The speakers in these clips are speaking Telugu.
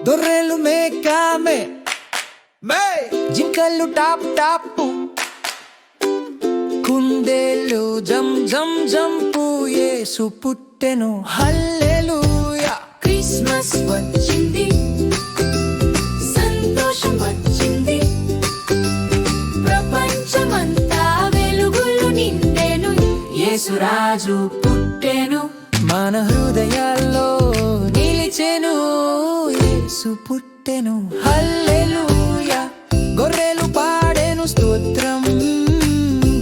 దొర్రెలు మేకామె జింకలు టాప్ టాపు కుందేలు జం జం జంపు యేసు పుట్టెను హల్లెలూయా. క్రిస్మస్ వచ్చింది, సంతోషం వచ్చింది, ప్రపంచమంతా వెలుగులు నిండెను. యేసురాజు పుట్టెను, మన హృదయాల్లో నిలిచెను. యేసు పుట్టెను హల్లెలూయా. గొర్రెలు పాడెను స్తోత్రం,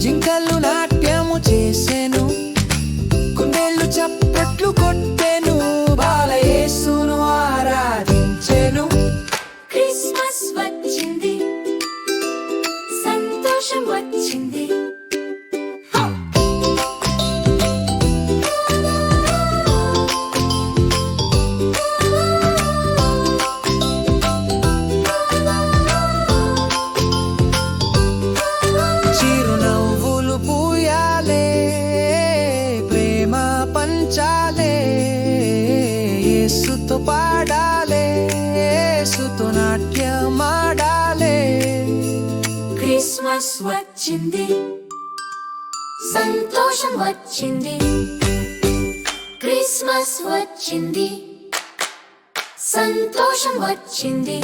జింకలు నాట్యము చేసెను, కుందేళ్ళు చప్పట్లు కొట్టెను, బాల యేసును ఆరాధించెను. క్రిస్మస్ వచ్చింది, సంతోషం వచ్చింది. చిరునవ్వులు పూయాలే, ప్రేమ పంచాలే, యేసుతో పాడాలే, యేసుతో నాట్యమాడాలే. క్రిస్మస్ వచ్చింది, సంతోషం వచ్చింది. క్రిస్మస్ వచ్చింది, సంతోషం వచ్చింది.